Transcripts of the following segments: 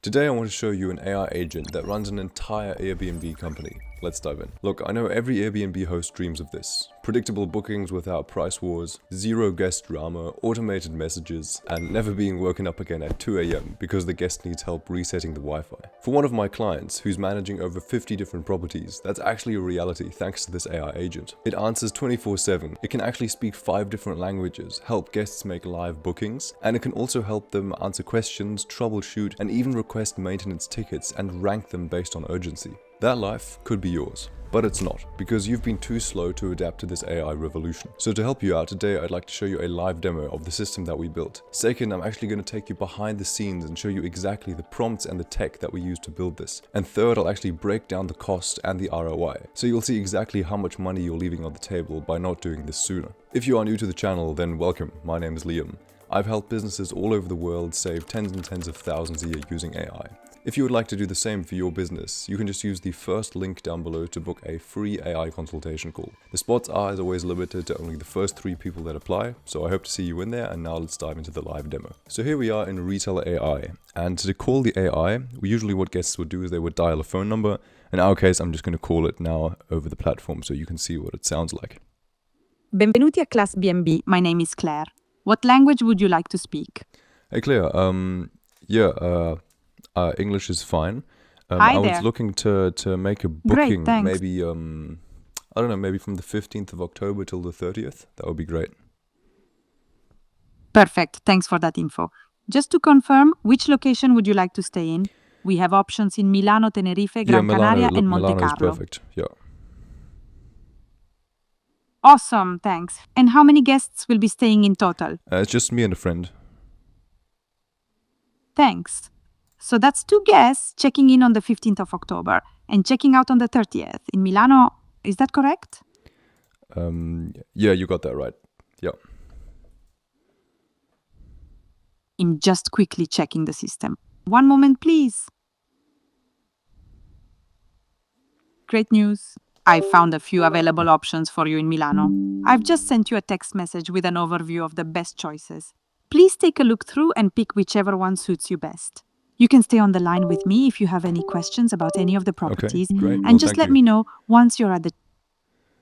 Today I want to show you an AI agent that runs an entire Airbnb company. Let's dive in. Look, I know every Airbnb host dreams of this. Predictable bookings without price wars, zero guest drama, automated messages, and never being woken up again at 2 AM because the guest needs help resetting the Wi-Fi. For one of my clients, who's managing over 50 different properties, that's actually a reality thanks to this AI agent. It answers 24/7, it can actually speak 5 different languages, help guests make live bookings, and it can also help them answer questions, troubleshoot, and even request maintenance tickets and rank them based on urgency. That life could be yours, but it's not, because you've been too slow to adapt to this AI revolution. So to help you out today, I'd like to show you a live demo of the system that we built. Second, I'm actually going to take you behind the scenes and show you exactly the prompts and the tech that we used to build this. And third, I'll actually break down the cost and the ROI, so you'll see exactly how much money you're leaving on the table by not doing this sooner. If you are new to the channel, then welcome. My name is Liam. I've helped businesses all over the world save tens and tens of thousands a year using AI. If you would like to do the same for your business, you can just use the first link down below to book a free AI consultation call. The spots are, as always, limited to only the first 3 people that apply, so I hope to see you in there, and now let's dive into the live demo. So here we are in Retail AI, and to call the AI, usually what guests would do is they would dial a phone number. In our case, I'm just going to call it now over the platform so you can see what it sounds like. Benvenuti a Class B&B. My name is Claire. What language would you like to speak? Hey Claire, English is fine. Hi I was there. looking to make a Great, booking, thanks. maybe I don't know, maybe from the 15th of October till the 30th. That would be great. Perfect. Thanks for that info. Just to confirm, which location would you like to stay in? We have options in Milano, Tenerife, Gran Canaria, and Monte Milano is Carlo. perfect. Yeah. Awesome, thanks. And how many guests will be staying in total? It's just me and a friend. Thanks. So that's 2 guests checking in on the 15th of October and checking out on the 30th in Milano. Is that correct? Yeah, you got that right. Yeah. I'm just quickly checking the system. One moment, please. Great news. I found a few available options for you in Milano. I've just sent you a text message with an overview of the best choices. Please take a look through and pick whichever one suits you best. You can stay on the line with me if you have any questions about any of the properties, great. and Well, just thank let you. me know once you're at the...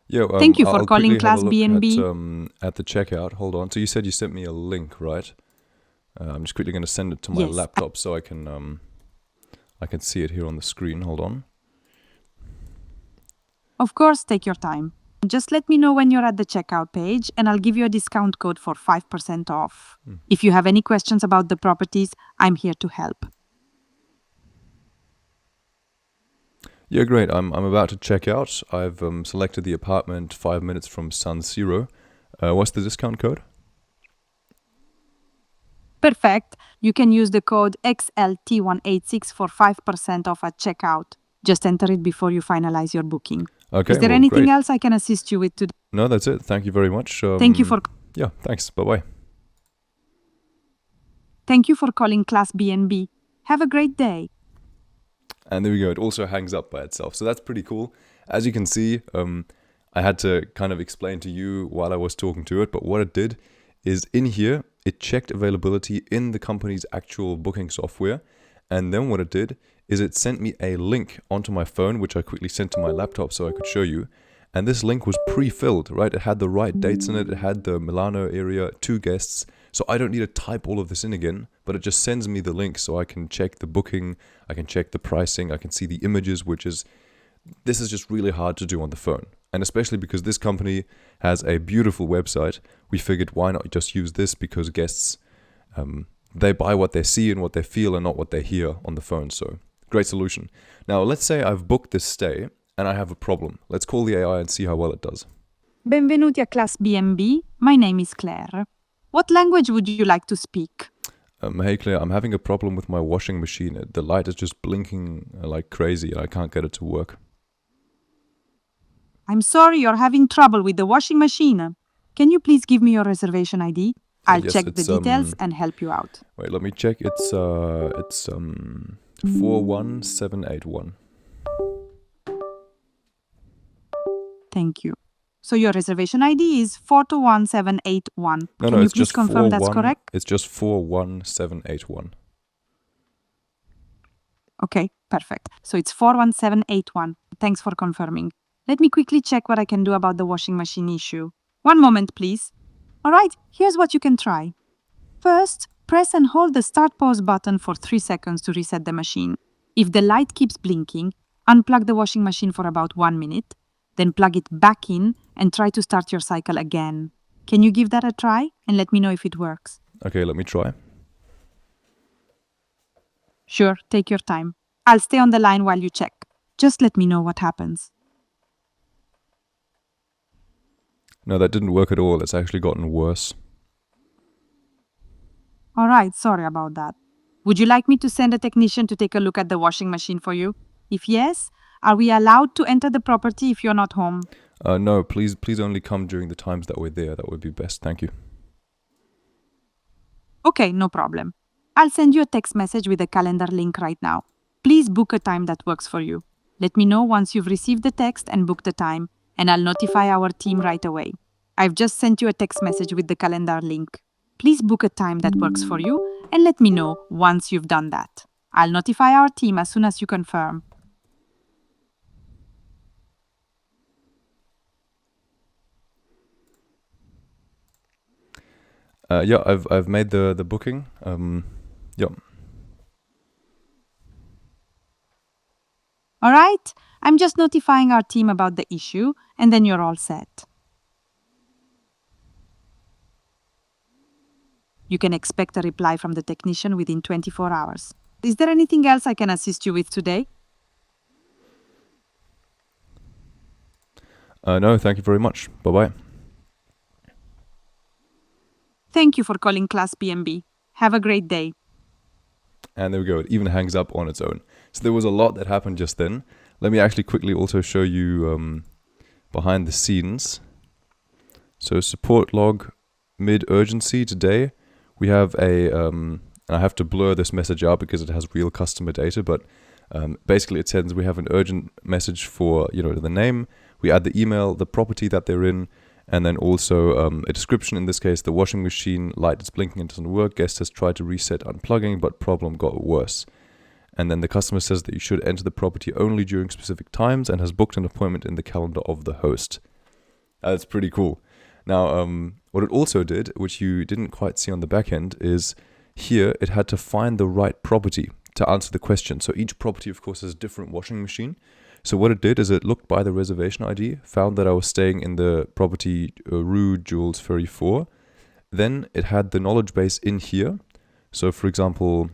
Yeah. Thank you for I'll calling quickly have Class a look B&B. at the checkout. Hold on. So you said you sent me a link, right? I'm just quickly going to send it to my Yes, laptop so I can see it here on the screen. Hold on. Of course, take your time. Just let me know when you're at the checkout page, and I'll give you a discount code for 5% off. If you have any questions about the properties, I'm here to help. Yeah, great. I'm about to check out. I've selected the apartment 5 minutes from San Siro. What's the discount code? Perfect. You can use the code XLT186 for 5% off at checkout. Just enter it before you finalize your booking. Okay. Is there well, anything great. else I can assist you with today? No, that's it. Thank you very much. Thank you for Thank you. Bye-bye. calling Class B&B. Have a great day. And there we go. It also hangs up by itself. So that's pretty cool. As you can see, I had to kind of explain to you while I was talking to it. But what it did is in here, it checked availability in the company's actual booking software. And then what it did is it sent me a link onto my phone, which I quickly sent to my laptop so I could show you. And this link was pre-filled, right? It had the right dates in it. It had the Milano area, 2 guests. So I don't need to type all of this in again, but it just sends me the link so I can check the booking, I can check the pricing, I can see the images, this is just really hard to do on the phone. And especially because this company has a beautiful website, we figured why not just use this, because guests, they buy what they see and what they feel and not what they hear on the phone. So great solution. Now let's say I've booked this stay and I have a problem. Let's call the AI and see how well it does. Benvenuti a Class B&B. My name is Claire. What language would you like to speak? Hey Claire, I'm having a problem with my washing machine. The light is just blinking like crazy and I can't get it to work. I'm sorry you're having trouble with the washing machine. Can you please give me your reservation ID? I'll Yes, check the it's, details and help you out. Wait, let me check. It's 41781. Thank you. So your reservation ID is 421781. No, Can you it's please just confirm that's correct? It's just 41781. Okay, perfect. So it's 41781. Thanks for confirming. Let me quickly check what I can do about the washing machine issue. One moment, please. All right, here's what you can try. First, press and hold the Start Pause button for 3 seconds to reset the machine. If the light keeps blinking, unplug the washing machine for about 1 minute, then plug it back in and try to start your cycle again. Can you give that a try and let me know if it works? Okay, let me try. Sure, take your time. I'll stay on the line while you check. Just let me know what happens. No, that didn't work at all. It's actually gotten worse. All right, sorry about that. Would you like me to send a technician to take a look at the washing machine for you? If yes, are we allowed to enter the property if you're not home? No, please only come during the times that we're there. That would be best. Thank you. Okay, no problem. I'll send you a text message with a calendar link right now. Please book a time that works for you. Let me know once you've received the text and booked the time, and I'll notify our team right away. I've just sent you a text message with the calendar link. Please book a time that works for you and let me know once you've done that. I'll notify our team as soon as you confirm. Yeah, I've made the booking. Yeah. All right, I'm just notifying our team about the issue, and then you're all set. You can expect a reply from the technician within 24 hours. Is there anything else I can assist you with today? No, thank you very much. Bye-bye. Thank you for calling Class B&B. Have a great day. And there we go. It even hangs up on its own. So there was a lot that happened just then. Let me actually quickly also show you behind the scenes. So support log mid-urgency today. We have and I have to blur this message out because it has real customer data, but basically it says we have an urgent message for, the name. We add the email, the property that they're in, and then also a description. In this case, the washing machine light is blinking and doesn't work. Guest has tried to reset unplugging, but problem got worse. And then the customer says that you should enter the property only during specific times and has booked an appointment in the calendar of the host. That's pretty cool. Now, what it also did, which you didn't quite see on the back end, is here it had to find the right property to answer the question. So each property, of course, has a different washing machine. So what it did is it looked by the reservation ID, found that I was staying in the property Rue Jules Ferry 4. Then it had the knowledge base in here. So for example,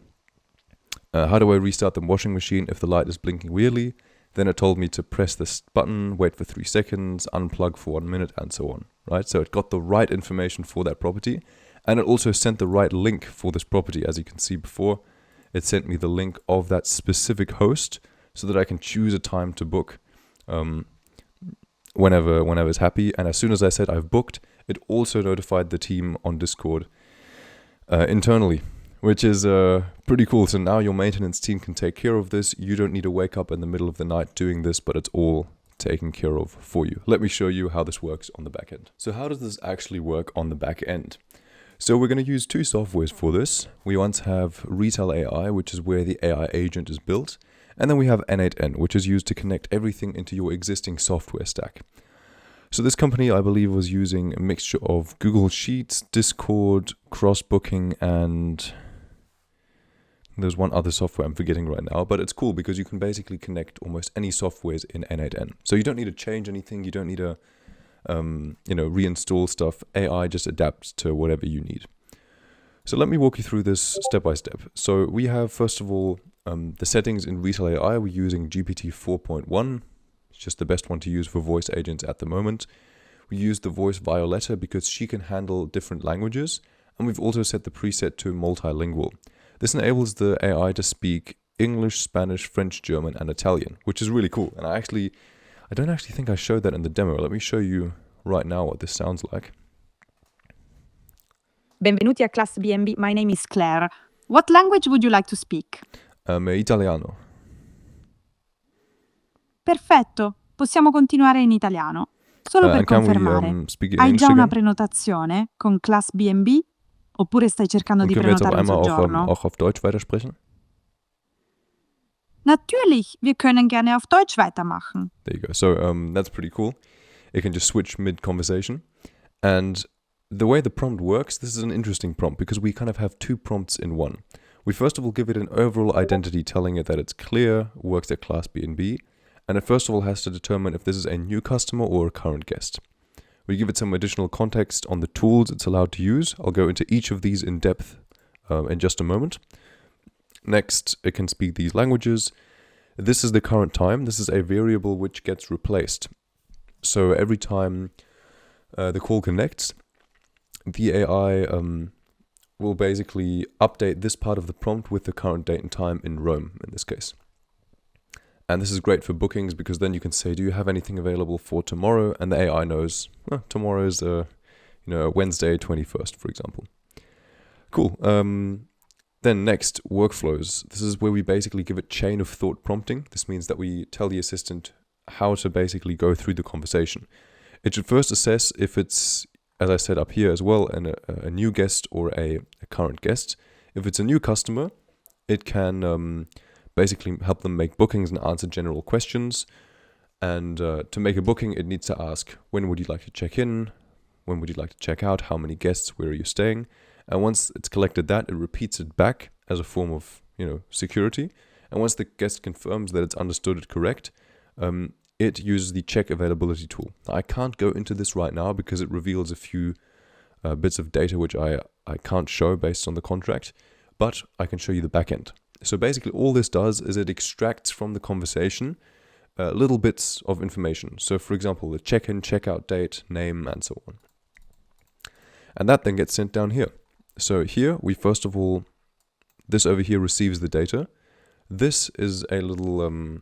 how do I restart the washing machine if the light is blinking weirdly? Then it told me to press this button, wait for 3 seconds, unplug for 1 minute, and so on, right? So it got the right information for that property, and it also sent the right link for this property. As you can see before, it sent me the link of that specific host so that I can choose a time to book whenever it's happy. And as soon as I said I've booked, it also notified the team on Discord internally, which is pretty cool. So now your maintenance team can take care of this. You don't need to wake up in the middle of the night doing this, but it's all taken care of for you. Let me show you how this works on the back end. So how does this actually work on the back end? So we're going to use two softwares for this. We once have Retail AI, which is where the AI agent is built. And then we have N8N, which is used to connect everything into your existing software stack. So this company, I believe, was using a mixture of Google Sheets, Discord, cross-booking, and there's one other software I'm forgetting right now, but it's cool because you can basically connect almost any softwares in N8N. So you don't need to change anything. You don't need to, reinstall stuff. AI just adapts to whatever you need. So let me walk you through this step by step. So we have, first of all, the settings in Retail AI. We're using GPT 4.1. It's just the best one to use for voice agents at the moment. We use the voice Violetta because she can handle different languages. And we've also set the preset to multilingual. This enables the AI to speak English, Spanish, French, German, and Italian, which is really cool. And I don't actually think I showed that in the demo. Let me show you right now what this sounds like. Benvenuti a Class B&B. My name is Claire. What language would you like to speak? Italiano. Perfetto, possiamo continuare in italiano. Solo per And can confermare, we speak in hai English già una again? prenotazione con Class B&B? Oppure stai cercando Und di können wir jetzt auf prenotare un einmal soggiorno? auch auf Deutsch weitersprechen? Natürlich, wir können gerne auf Deutsch weitermachen. There you go. So that's pretty cool. It can just switch mid-conversation. And the way the prompt works, this is an interesting prompt because we kind of have two prompts in one. We first of all give it an overall identity telling it that it's clear, works at Class B and B, and it first of all has to determine if this is a new customer or a current guest. We give it some additional context on the tools it's allowed to use. I'll go into each of these in depth in just a moment. Next, it can speak these languages. This is the current time. This is a variable which gets replaced. So every time the call connects, the AI will basically update this part of the prompt with the current date and time in Rome, in this case. And this is great for bookings because then you can say, do you have anything available for tomorrow? And the AI knows, tomorrow is Wednesday 21st, for example. Cool. Then next, workflows. This is where we basically give it chain of thought prompting. This means that we tell the assistant how to basically go through the conversation. It should first assess if it's, as I said up here as well, a new guest or a current guest. If it's a new customer, it can basically help them make bookings and answer general questions. And to make a booking, it needs to ask, when would you like to check in? When would you like to check out? How many guests? Where are you staying? And once it's collected that, it repeats it back as a form of, security. And once the guest confirms that it's understood it correct, it uses the check availability tool. Now, I can't go into this right now because it reveals a few bits of data which I can't show based on the contract, but I can show you the backend. So basically all this does is it extracts from the conversation little bits of information. So for example, the check-in, check-out date, name, and so on. And that then gets sent down here. So here we first of all, this over here receives the data. This is a little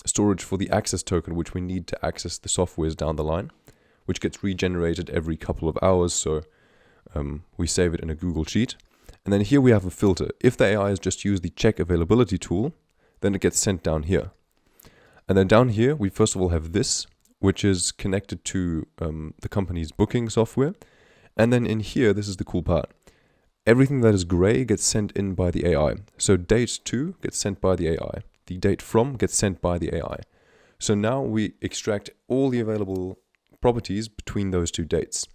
storage for the access token, which we need to access the softwares down the line, which gets regenerated every couple of hours. So we save it in a Google Sheet. And then here we have a filter. If the AI has just used the check availability tool, then it gets sent down here. And then down here, we first of all have this, which is connected to the company's booking software. And then in here, this is the cool part. Everything that is gray gets sent in by the AI. So date to gets sent by the AI. The date from gets sent by the AI. So now we extract all the available properties between those two dates.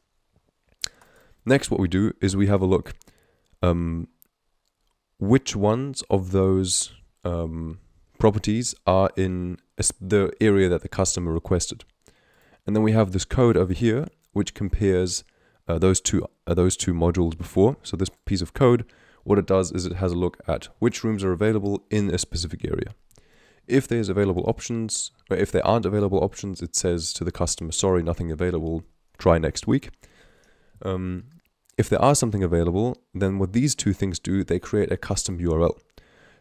Next, what we do is we have a look. Which ones of those properties are in the area that the customer requested. And then we have this code over here, which compares those two modules before. So this piece of code, what it does is it has a look at which rooms are available in a specific area. If there's available options, or if there aren't available options, it says to the customer, sorry, nothing available, try next week. If there are something available, then what these two things do, they create a custom URL.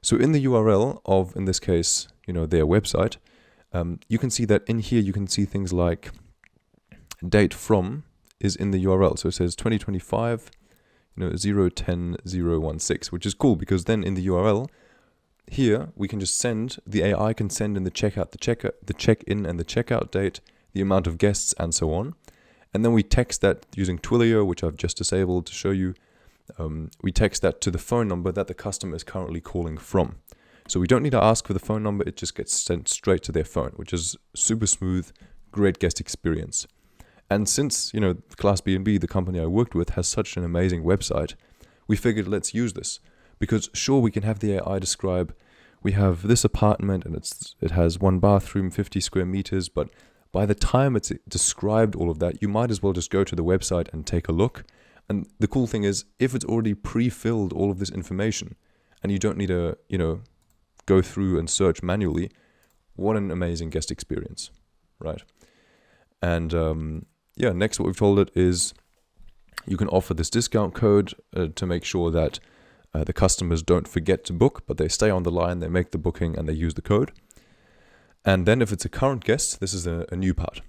So in the URL of, in this case, their website, you can see that in here you can see things like date from is in the URL. So it says 2025, 010-016, which is cool because then in the URL here we can just send, the AI can send in the checkout, the check-in and the checkout date, the amount of guests and so on. And then we text that using Twilio, which I've just disabled to show you. We text that to the phone number that the customer is currently calling from. So we don't need to ask for the phone number, it just gets sent straight to their phone, which is super smooth, great guest experience. And since, Class B&B, the company I worked with, has such an amazing website, we figured let's use this. Because sure, we can have the AI describe, we have this apartment and it has one bathroom, 50 square meters, but by the time it's described all of that, you might as well just go to the website and take a look. And the cool thing is, if it's already pre-filled all of this information, and you don't need to, go through and search manually, what an amazing guest experience, right? And next what we've told it is you can offer this discount code to make sure that the customers don't forget to book, but they stay on the line, they make the booking, and they use the code. And then if it's a current guest, this is a new part.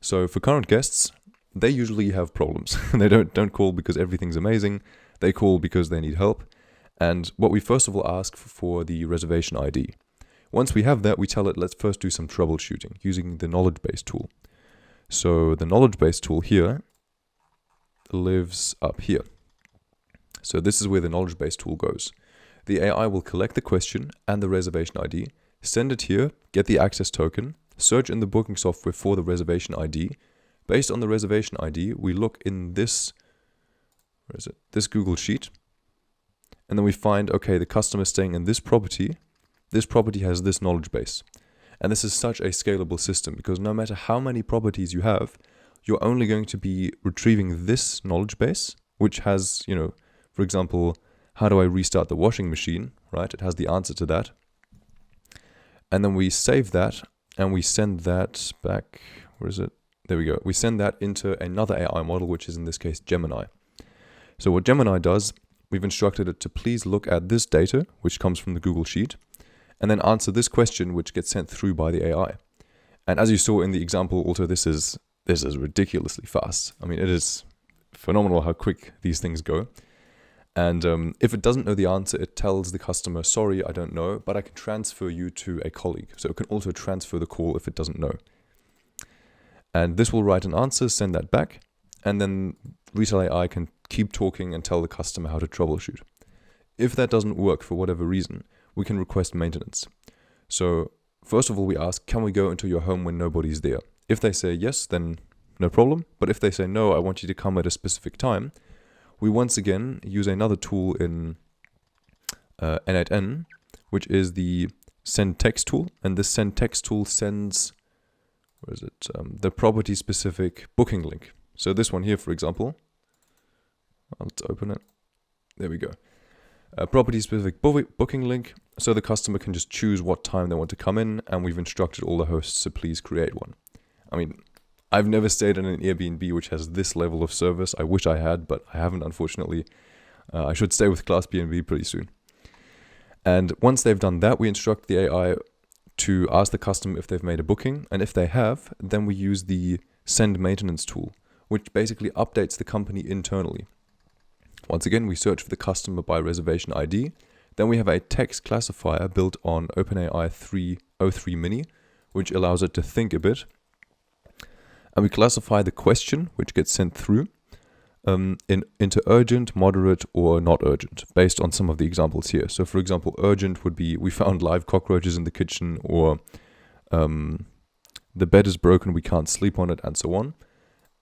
So for current guests, they usually have problems. They don't call because everything's amazing. They call because they need help. And what we first of all ask for the reservation ID. Once we have that, we tell it, let's first do some troubleshooting using the knowledge base tool. So the knowledge base tool here lives up here. So this is where the knowledge base tool goes. The AI will collect the question and the reservation ID, send it here, get the access token, search in the booking software for the reservation ID. Based on the reservation ID, we look in this, where is it? This Google Sheet. And then we find, okay, the customer is staying in this property. This property has this knowledge base. And this is such a scalable system because no matter how many properties you have, you're only going to be retrieving this knowledge base, which has, for example, how do I restart the washing machine, right? It has the answer to that. And then we save that and we send that back. Where is it? There we go. We send that into another AI model, which is in this case Gemini. So what Gemini does, we've instructed it to please look at this data, which comes from the Google Sheet, and then answer this question, which gets sent through by the AI. And as you saw in the example, also this is ridiculously fast. I mean, it is phenomenal how quick these things go. And if it doesn't know the answer, it tells the customer, sorry, I don't know, but I can transfer you to a colleague. So it can also transfer the call if it doesn't know. And this will write an answer, send that back, and then Retail AI can keep talking and tell the customer how to troubleshoot. If that doesn't work for whatever reason, we can request maintenance. So first of all, we ask, can we go into your home when nobody's there? If they say yes, then no problem. But if they say no, I want you to come at a specific time, we once again use another tool in N8N, which is the send text tool. And this send text tool sends, the property specific booking link. So this one here, for example, let's open it. There we go. A property specific booking link. So the customer can just choose what time they want to come in. And we've instructed all the hosts to please create one. I mean, I've never stayed in an Airbnb which has this level of service. I wish I had, but I haven't, unfortunately. I should stay with Class B&B pretty soon. And once they've done that, we instruct the AI to ask the customer if they've made a booking. And if they have, then we use the send maintenance tool, which basically updates the company internally. Once again, we search for the customer by reservation ID. Then we have a text classifier built on OpenAI 303 Mini, which allows it to think a bit. And we classify the question, which gets sent through, into urgent, moderate, or not urgent, based on some of the examples here. So for example, urgent would be, we found live cockroaches in the kitchen, or the bed is broken, we can't sleep on it, and so on.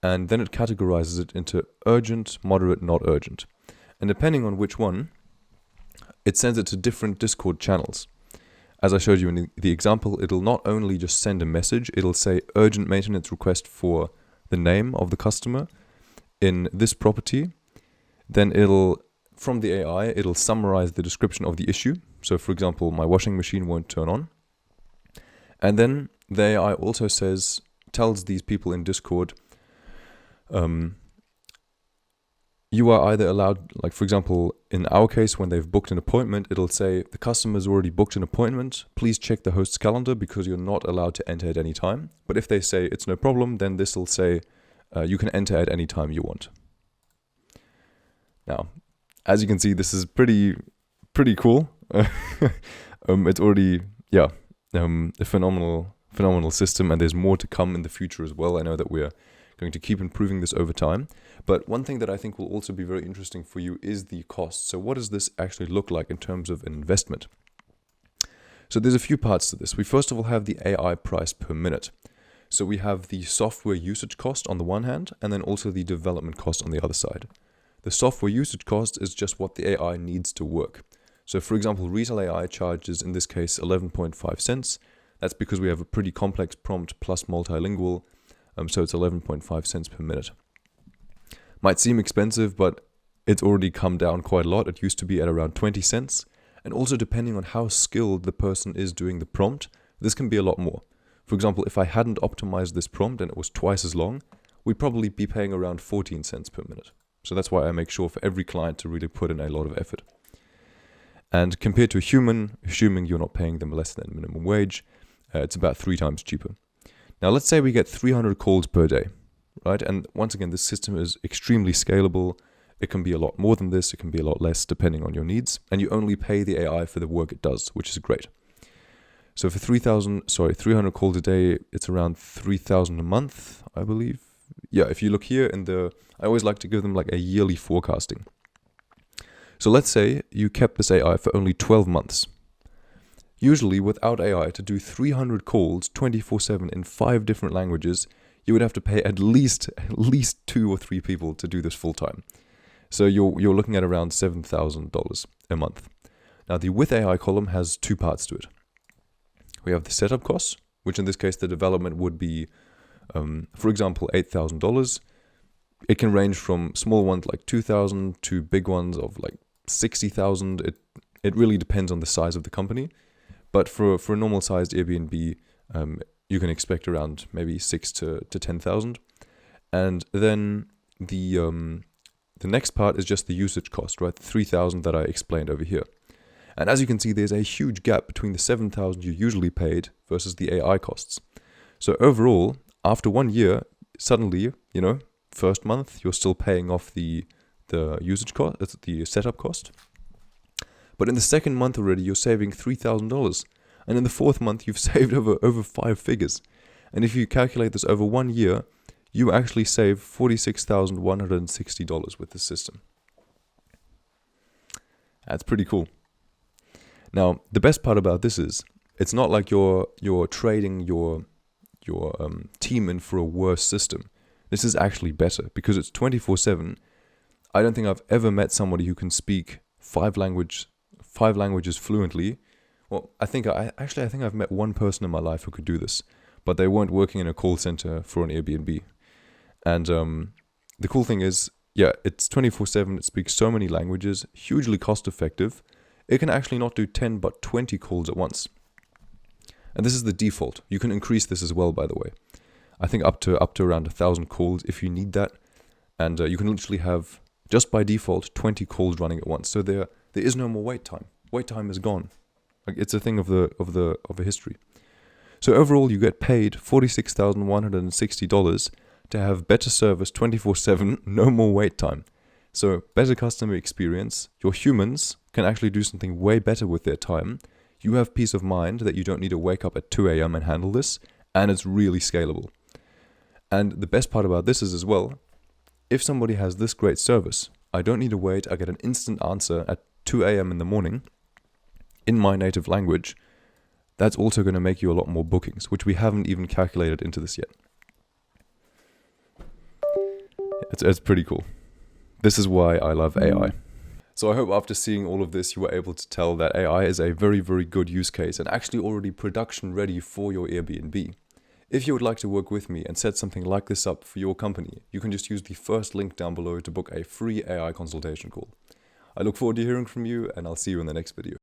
And then it categorizes it into urgent, moderate, not urgent. And depending on which one, it sends it to different Discord channels. As I showed you in the example, it'll not only just send a message, it'll say urgent maintenance request for the name of the customer in this property. Then from the AI, it'll summarize the description of the issue. So for example, my washing machine won't turn on. And then the AI also tells these people in Discord, you are either allowed, like for example, in our case, when they've booked an appointment, it'll say, the customer's already booked an appointment. Please check the host's calendar because you're not allowed to enter at any time. But if they say it's no problem, then this will say, you can enter at any time you want. Now, as you can see, this is pretty cool. It's already, a phenomenal system, and there's more to come in the future as well. I know that we're going to keep improving this over time. But one thing that I think will also be very interesting for you is the cost. So what does this actually look like in terms of an investment? So there's a few parts to this. We first of all have the AI price per minute. So we have the software usage cost on the one hand, and then also the development cost on the other side. The software usage cost is just what the AI needs to work. So for example, Retail AI charges, in this case, 11.5 cents. That's because we have a pretty complex prompt plus multilingual. So it's 11.5 cents per minute. Might seem expensive, but it's already come down quite a lot. It used to be at around 20 cents. And also depending on how skilled the person is doing the prompt, this can be a lot more. For example, if I hadn't optimized this prompt and it was twice as long, we'd probably be paying around 14 cents per minute. So that's why I make sure for every client to really put in a lot of effort. And compared to a human, assuming you're not paying them less than minimum wage, it's about 3 times cheaper. Now let's say we get 300 calls per day, right? And once again, this system is extremely scalable. It can be a lot more than this. It can be a lot less depending on your needs. And you only pay the AI for the work it does, which is great. So for 300 calls a day, it's around 3,000 a month, I believe. Yeah, if you look here I always like to give them like a yearly forecasting. So let's say you kept this AI for only 12 months. Usually, without AI, to do 300 calls 24/7 in 5 different languages, you would have to pay at least 2 or 3 people to do this full time. So you're looking at around $7,000 a month. Now, the with AI column has 2 parts to it. We have the setup costs, which in this case the development would be, for example, $8,000. It can range from small ones like $2,000 to big ones of like $60,000. It really depends on the size of the company. But for a normal sized Airbnb, you can expect around maybe $6,000 to $10,000. And then the next part is just the usage cost, right? The $3,000 that I explained over here. And as you can see, there's a huge gap between the $7,000 you usually paid versus the AI costs. So overall, after 1 year, suddenly, first month, you're still paying off the usage cost, the setup cost. But in the second month already, you're saving $3,000. And in the fourth month, you've saved over 5 figures. And if you calculate this over 1 year, you actually save $46,160 with this system. That's pretty cool. Now, the best part about this is, it's not like you're trading your team in for a worse system. This is actually better because it's 24/7. I don't think I've ever met somebody who can speak 5 languages fluently. Well, I think I've met one person in my life who could do this, but they weren't working in a call center for an Airbnb. And the cool thing is, it's 24/7. It speaks so many languages, hugely cost effective. It can actually not do 10 but 20 calls at once. And this is the default. You can increase this as well, by the way. I think up to around 1,000 calls if you need that. And you can literally have, just by default, 20 calls running at once. So there is no more wait time. Wait time is gone. Like, it's a thing of the history. So overall, you get paid $46,160 to have better service 24/7, no more wait time. So better customer experience. Your humans can actually do something way better with their time. You have peace of mind that you don't need to wake up at 2 a.m. and handle this, and it's really scalable. And the best part about this is as well, if somebody has this great service, I don't need to wait. I get an instant answer at 2 a.m. in the morning in my native language. That's also going to make you a lot more bookings, which we haven't even calculated into this yet. It's pretty cool. This is why I love AI. So I hope after seeing all of this, you were able to tell that AI is a very, very good use case and actually already production ready for your Airbnb. If you would like to work with me and set something like this up for your company, you can just use the first link down below to book a free AI consultation call. I look forward to hearing from you, and I'll see you in the next video.